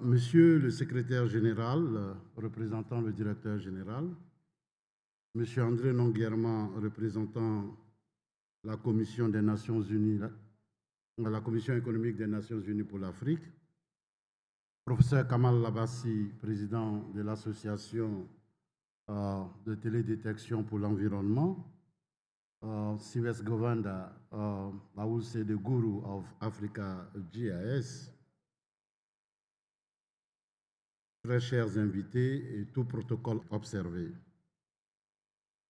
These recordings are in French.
Monsieur le secrétaire général, représentant le directeur général, Monsieur André Nonguerma, représentant la Commission des Nations Unies, la Commission économique des Nations Unies pour l'Afrique, Professeur Kamal Labassi, président de l'Association de télédétection pour l'environnement, Sylvestre Govanda, I would say the guru of Africa GIS, très chers invités et tout protocole observé.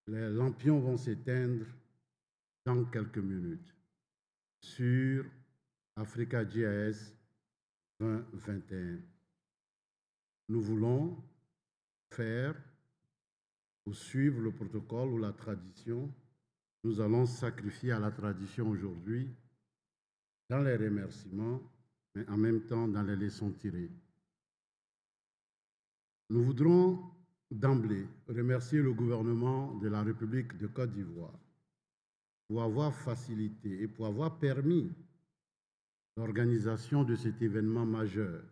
Les lampions vont s'éteindre dans quelques minutes sur Africa GIS 2021. Nous voulons faire ou suivre le protocole ou la tradition. Nous allons sacrifier à la tradition aujourd'hui dans les remerciements, mais en même temps dans les leçons tirées. Nous voudrons d'emblée remercier le gouvernement de la République de Côte d'Ivoire pour avoir facilité et pour avoir permis l'organisation de cet événement majeur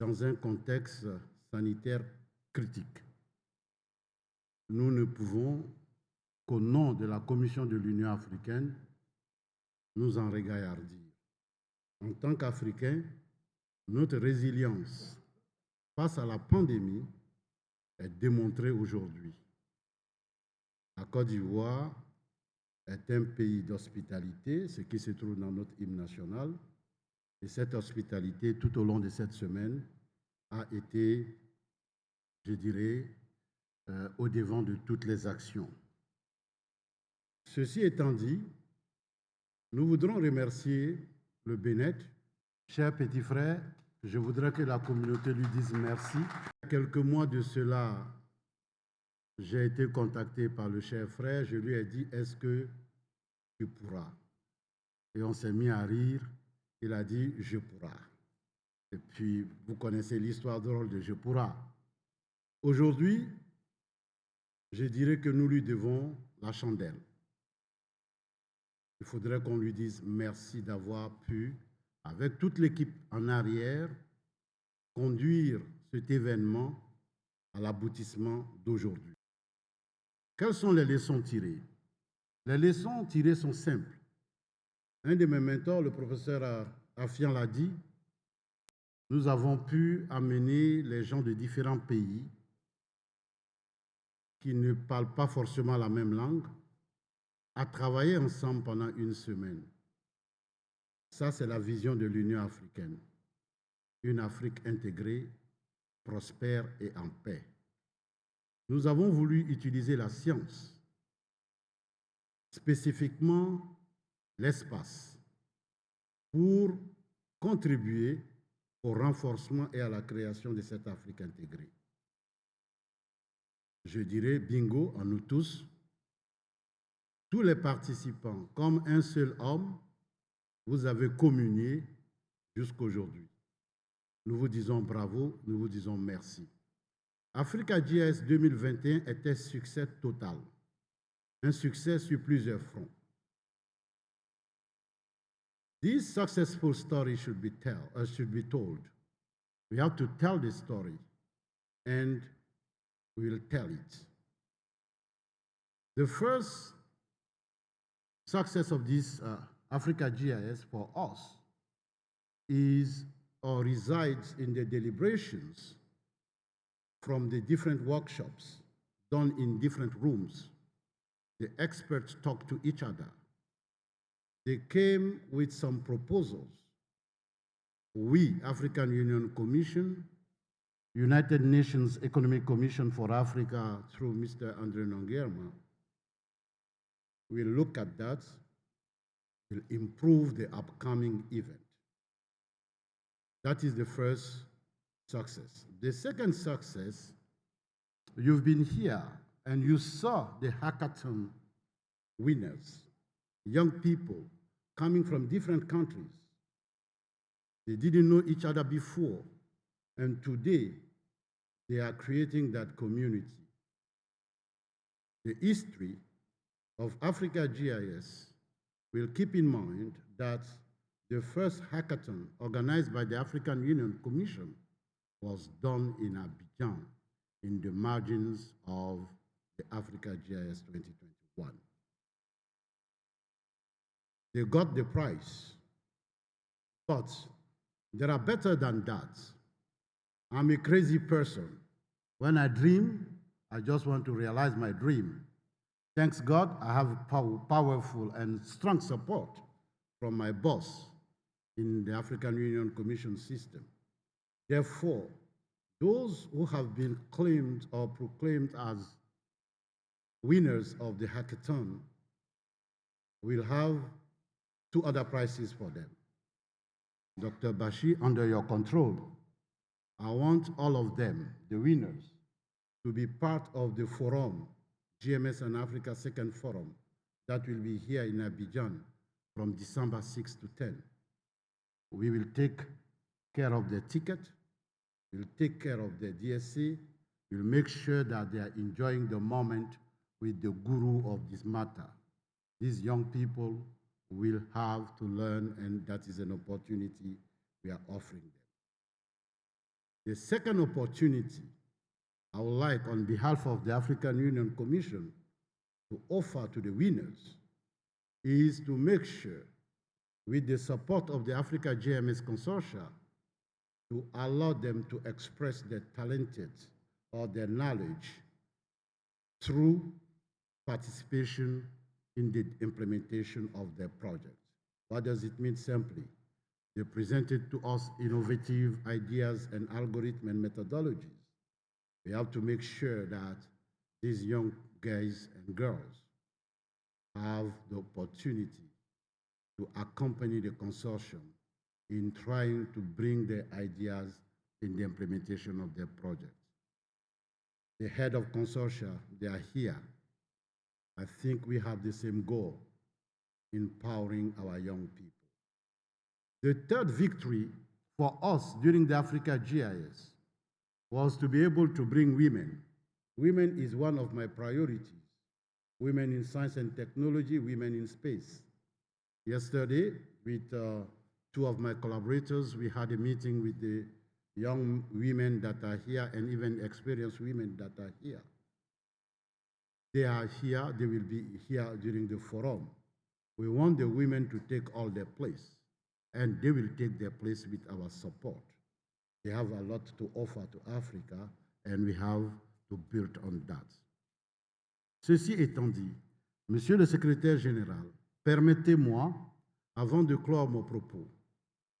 dans un contexte sanitaire critique. Nous ne pouvons, qu'au nom de la Commission de l'Union africaine, nous en régaillardir. En tant qu'Africains, notre résilience face à la pandémie est démontrée aujourd'hui. La Côte d'Ivoire est un pays d'hospitalité, ce qui se trouve dans notre hymne national. Et cette hospitalité, tout au long de cette semaine, a été, je dirais, au devant de toutes les actions. Ceci étant dit, nous voudrons remercier le Bénin. Cher petit frère, je voudrais que la communauté lui dise merci. Il y a quelques mois de cela, j'ai été contacté par le cher frère. Je lui ai dit, est-ce que tu pourras? Et on s'est mis à rire. Il a dit, je pourrai. Et puis, vous connaissez l'histoire drôle de je pourrai. Aujourd'hui, je dirais que nous lui devons la chandelle. Il faudrait qu'on lui dise merci d'avoir pu, avec toute l'équipe en arrière, conduire cet événement à l'aboutissement d'aujourd'hui. Quelles sont les leçons tirées? Les leçons tirées sont simples. Un de mes mentors, le professeur Afian, l'a dit, nous avons pu amener les gens de différents pays qui ne parlent pas forcément la même langue à travailler ensemble pendant une semaine. Ça, c'est la vision de l'Union africaine. Une Afrique intégrée, prospère et en paix. Nous avons voulu utiliser la science, spécifiquement l'espace, pour contribuer au renforcement et à la création de cette Afrique intégrée. Je dirais bingo à nous tous les participants, comme un seul homme, vous avez communié jusqu'aujourd'hui. Nous vous disons bravo, nous vous disons merci. Africa GIS 2021 était un succès total, un succès sur plusieurs fronts. This successful story should be told. We have to tell the story, and we will tell it. The first success of this Africa GIS for us is or resides in the deliberations from the different workshops done in different rooms. The experts talk to each other. They came with some proposals. We, African Union Commission, United Nations Economic Commission for Africa through Mr. André Nonguerma, will look at that, will improve the upcoming event. That is the first success. The second success, you've been here and you saw the hackathon winners, young people coming from different countries. They didn't know each other before, and today they are creating that community. The history of Africa GIS will keep in mind that the first hackathon organized by the African Union Commission was done in Abidjan, in the margins of the Africa GIS 2021. They got the prize, but there are better than that. I'm a crazy person. When I dream, I just want to realize my dream. Thanks God, I have powerful and strong support from my boss in the African Union Commission system. Therefore, those who have been claimed or proclaimed as winners of the hackathon will have 2 other prizes for them. Dr. Bashi, under your control, I want all of them, the winners, to be part of the forum, GMS and Africa Second Forum, that will be here in Abidjan from December 6 to 10. We will take care of the ticket, we'll take care of the DSC, we'll make sure that they are enjoying the moment with the guru of this matter. These young people will have to learn, and that is an opportunity we are offering them. The second opportunity I would like, on behalf of the African Union Commission, to offer to the winners is to make sure, with the support of the Africa GMS Consortia, to allow them to express their talented or their knowledge through participation in the implementation of their project. What does it mean simply? They presented to us innovative ideas and algorithms and methodologies. We have to make sure that these young guys and girls have the opportunity to accompany the consortium in trying to bring their ideas in the implementation of their project. The head of consortia, they are here. I think we have the same goal, empowering our young people. The third victory for us during the Africa GIS was to be able to bring women. Women is one of my priorities. Women in science and technology, women in space. Yesterday, with 2 of my collaborators, we had a meeting with the young women that are here and even experienced women that are here. They are here, they will be here during the forum. We want the women to take all their place, and they will take their place with our support. They have a lot to offer to Africa, and we have to build on that. Ceci étant dit, Monsieur le Secrétaire général, permettez-moi, avant de clore mon propos,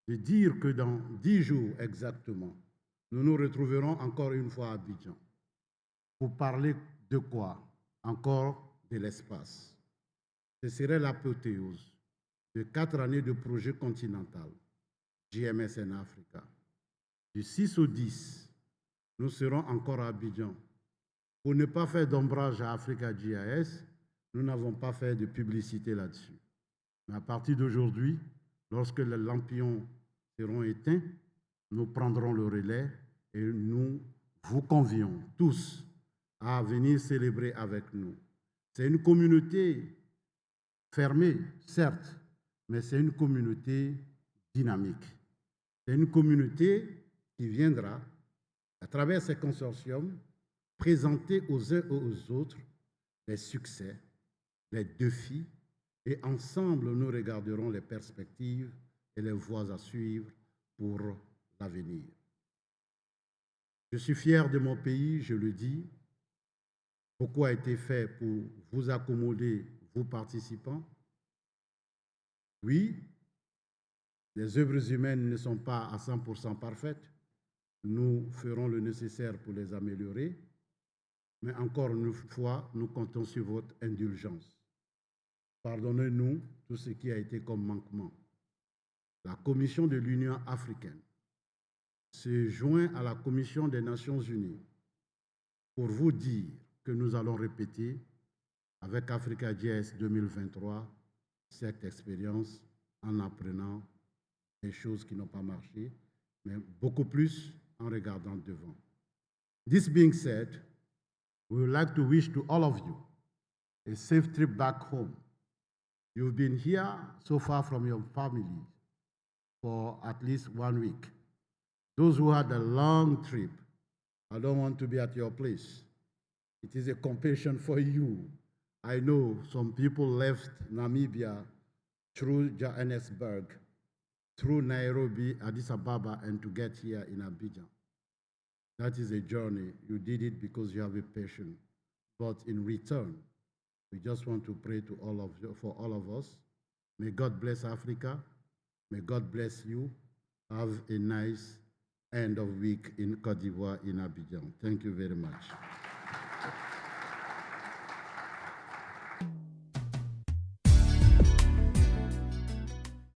de dire que dans 10 jours exactement, nous nous retrouverons encore une fois à Abidjan pour parler de quoi? Encore de l'espace. Ce serait l'apothéose de 4 années de projet continental, GMS en Africa. Du 6 au 10, nous serons encore à Abidjan. Pour ne pas faire d'ombrage à Africa GIS, nous n'avons pas fait de publicité là-dessus. Mais à partir d'aujourd'hui, lorsque les lampions seront éteints, nous prendrons le relais et nous vous convions tous à venir célébrer avec nous. C'est une communauté fermée, certes, mais c'est une communauté dynamique. C'est une communauté qui viendra, à travers ces consortiums, présenter aux uns et aux autres les succès, les défis, et ensemble, nous regarderons les perspectives et les voies à suivre pour l'avenir. Je suis fier de mon pays, je le dis. Beaucoup a été fait pour vous accommoder, vous participants. Oui, les œuvres humaines ne sont pas à 100% parfaites. Nous ferons le nécessaire pour les améliorer. Mais encore une fois, nous comptons sur votre indulgence. Pardonnez-nous tout ce qui a été comme manquement. La Commission de l'Union africaine se joint à la Commission des Nations unies pour vous dire que nous allons répéter avec Africa GIS 2023 cette expérience en apprenant des choses qui n'ont pas marché, mais beaucoup plus en regardant devant. This being said, we would like to wish to all of you a safe trip back home. You've been here so far from your family for at least 1 week. Those who had a long trip, I don't want to be at your place. It is a compassion for you. I know some people left Namibia through Johannesburg, through Nairobi, Addis Ababa, and to get here in Abidjan. That is a journey. You did it because you have a passion. But in return, we just want to pray to all of you, for all of us. May God bless Africa. May God bless you. Have a nice end of week in Côte d'Ivoire, in Abidjan. Thank you very much.